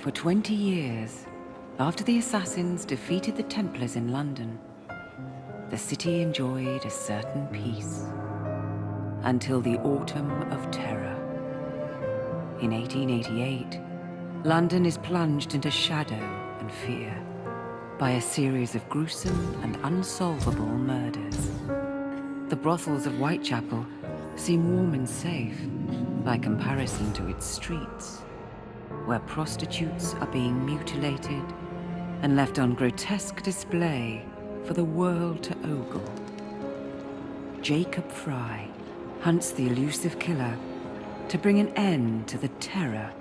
For 20 years, after the assassins defeated the Templars in London, the city enjoyed a certain peace. Until the Autumn of Terror. In 1888, London is plunged into shadow and fear by a series of gruesome and unsolvable murders. The brothels of Whitechapel seem warm and safe by comparison to its streets, where prostitutes are being mutilated and left on grotesque display for the world to ogle. Jacob Fry hunts the elusive killer to bring an end to the terror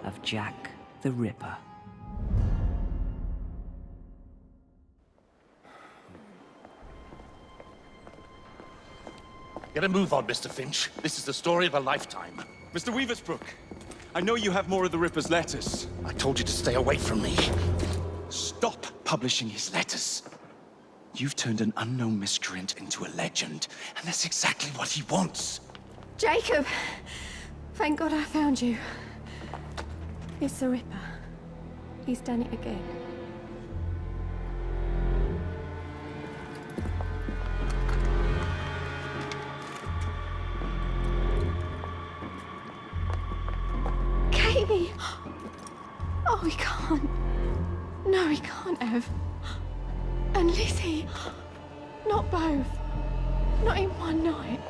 of Jack the Ripper. Get a move on, Mr. Finch. This is the story of a lifetime. Mr. Weaversbrook, I know you have more of the Ripper's letters. I told you to stay away from me. Stop publishing his letters. You've turned an unknown miscreant into a legend, and that's exactly what he wants. Jacob! Thank God I found you. It's the Ripper. He's done it again. Katie! Oh, he can't. No, he can't have. And Lizzie. Not both. Not in one night.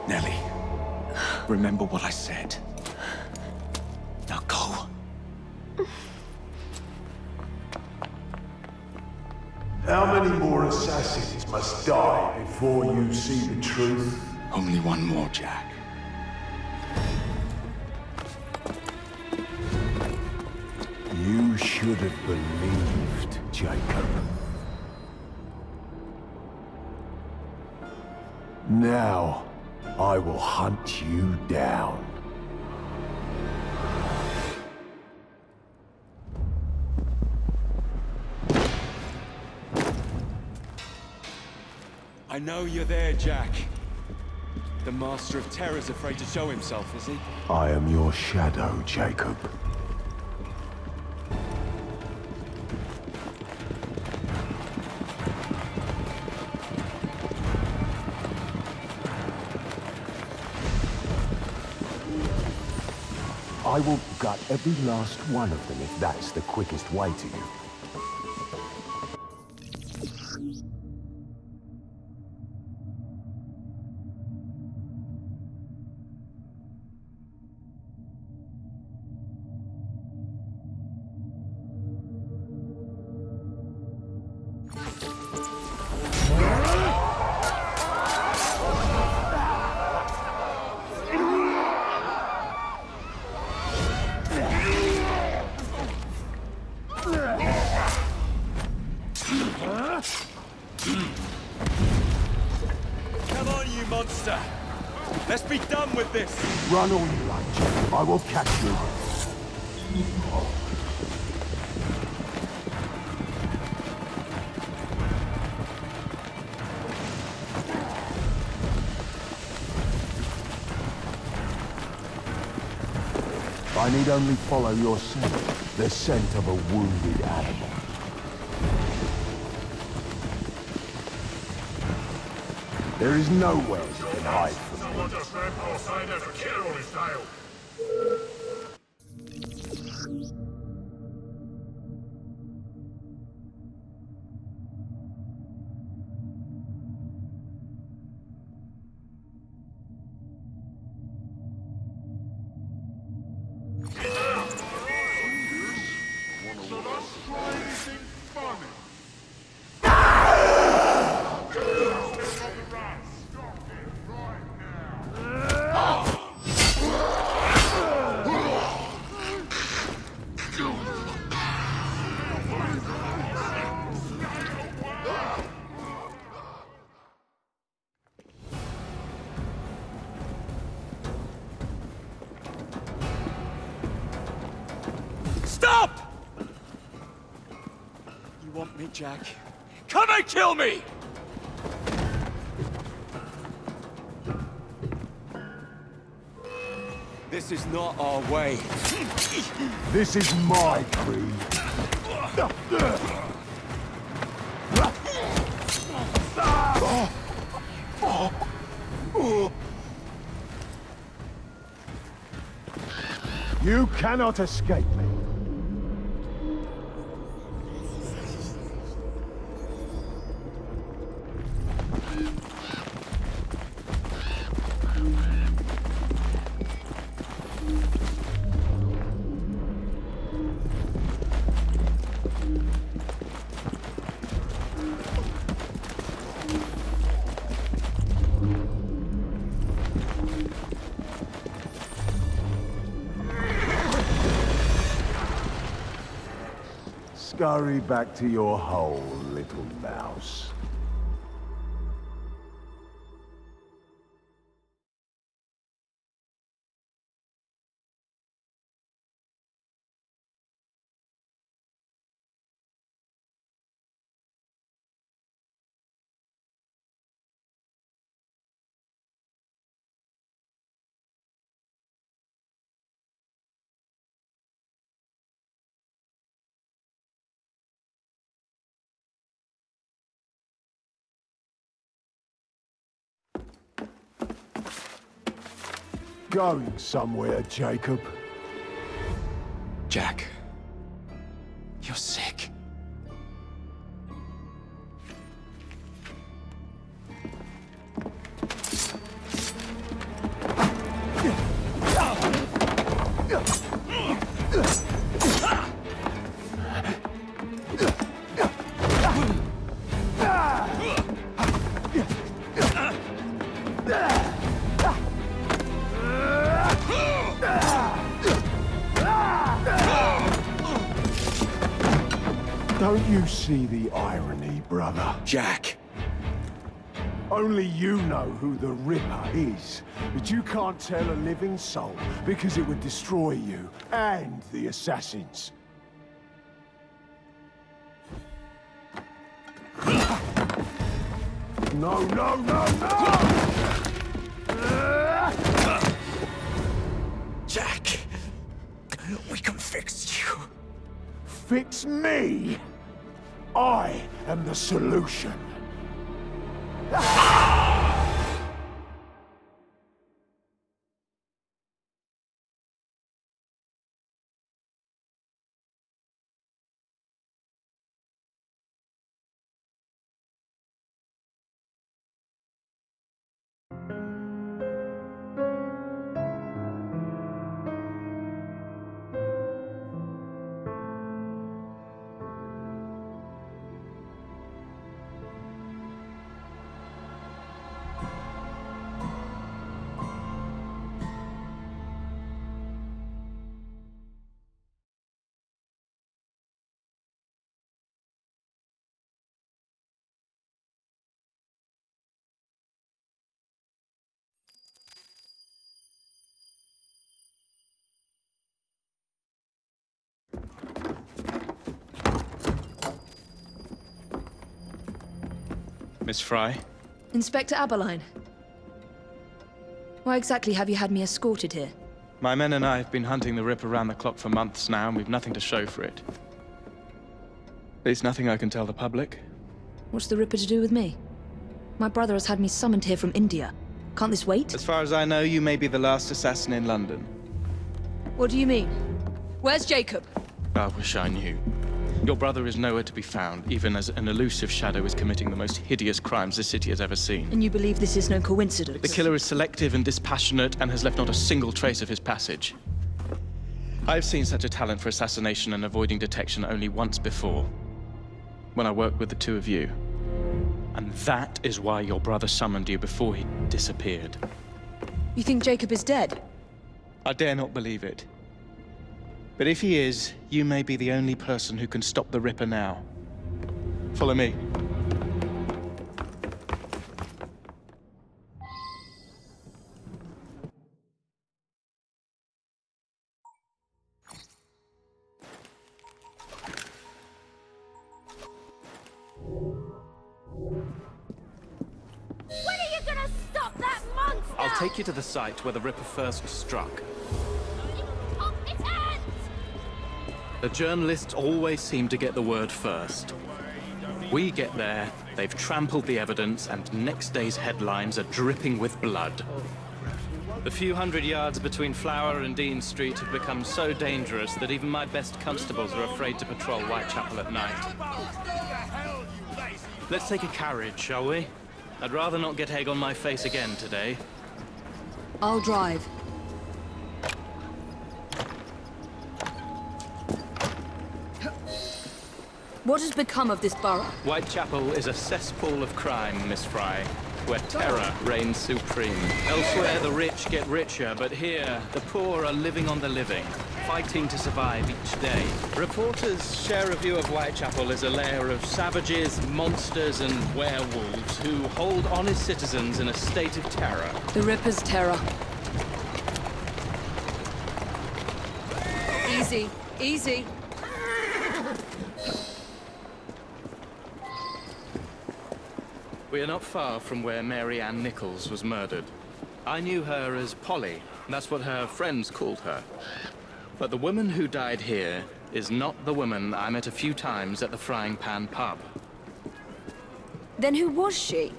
Nellie, remember what I said. Now go. How many more assassins must die before you see the truth? Only one more, Jack. You should have believed, Jacob. Now, I will hunt you down. I know you're there, Jack. The Master of Terror's afraid to show himself, is he? I am your shadow, Jacob. I will gut every last one of them if that's the quickest way to you. Come on, you monster! Let's be done with this! Run all you like, Jacob. I will catch you. I need only follow your scent, the scent of a wounded animal. There is nowhere you can hide from me. Stop! You want me, Jack? Come and kill me! This is not our way. This is my creed. You cannot escape me. Scurry back to your hole, little mouse. Going somewhere, Jacob. Jack, you're sick. Don't you see the irony, brother? Jack! Only you know who the Ripper is, but you can't tell a living soul because it would destroy you and the assassins. No, no, no, no! Jack! We can fix you. Fix me? I am the solution. Miss Fry? Inspector Aberline. Why exactly have you had me escorted here? My men and I have been hunting the Ripper around the clock for months now, and we've nothing to show for it. There's nothing I can tell the public. What's the Ripper to do with me? My brother has had me summoned here from India. Can't this wait? As far as I know, you may be the last assassin in London. What do you mean? Where's Jacob? I wish I knew. Your brother is nowhere to be found, even as an elusive shadow is committing the most hideous crimes this city has ever seen. And you believe this is no coincidence? The killer is selective and dispassionate and has left not a single trace of his passage. I've seen such a talent for assassination and avoiding detection only once before, when I worked with the two of you. And that is why your brother summoned you before he disappeared. You think Jacob is dead? I dare not believe it. But if he is, you may be the only person who can stop the Ripper now. Follow me. When are you gonna stop that monster? I'll take you to the site where the Ripper first struck. The journalists always seem to get the word first. We get there, they've trampled the evidence, and next day's headlines are dripping with blood. The few hundred yards between Flower and Dean Street have become so dangerous that even my best constables are afraid to patrol Whitechapel at night. Let's take a carriage, shall we? I'd rather not get egg on my face again today. I'll drive. What has become of this borough? Whitechapel is a cesspool of crime, Miss Fry, where terror reigns supreme. Elsewhere, the rich get richer, but here, the poor are living on the living, fighting to survive each day. Reporters share a view of Whitechapel as a lair of savages, monsters, and werewolves who hold honest citizens in a state of terror. The Ripper's terror. Easy, easy. We are not far from where Mary Ann Nichols was murdered. I knew her as Polly. That's what her friends called her. But the woman who died here is not the woman I met a few times at the Frying Pan pub. Then who was she?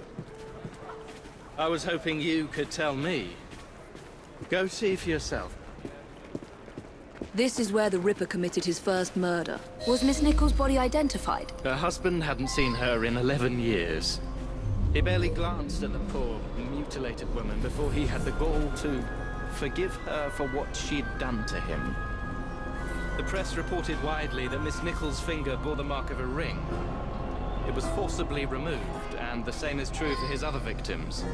I was hoping you could tell me. Go see for yourself. This is where the Ripper committed his first murder. Was Miss Nichols' body identified? Her husband hadn't seen her in 11 years. He barely glanced at the poor, mutilated woman before he had the gall to forgive her for what she'd done to him. The press reported widely that Miss Nichols' finger bore the mark of a ring. It was forcibly removed, and the same is true for his other victims.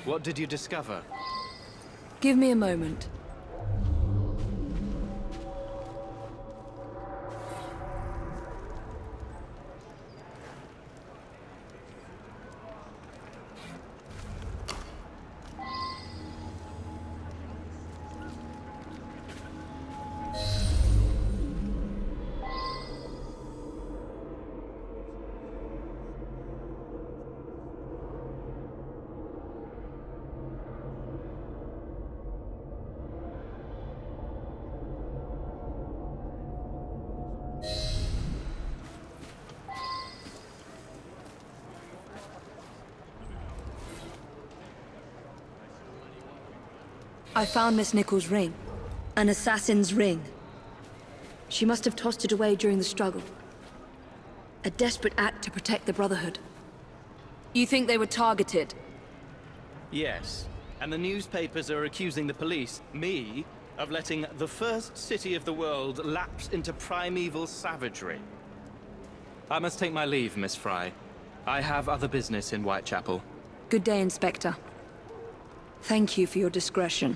What did you discover? Give me a moment. I found Miss Nichols' ring. An assassin's ring. She must have tossed it away during the struggle. A desperate act to protect the Brotherhood. You think they were targeted? Yes. And the newspapers are accusing the police, me, of letting the first city of the world lapse into primeval savagery. I must take my leave, Miss Fry. I have other business in Whitechapel. Good day, Inspector. Thank you for your discretion.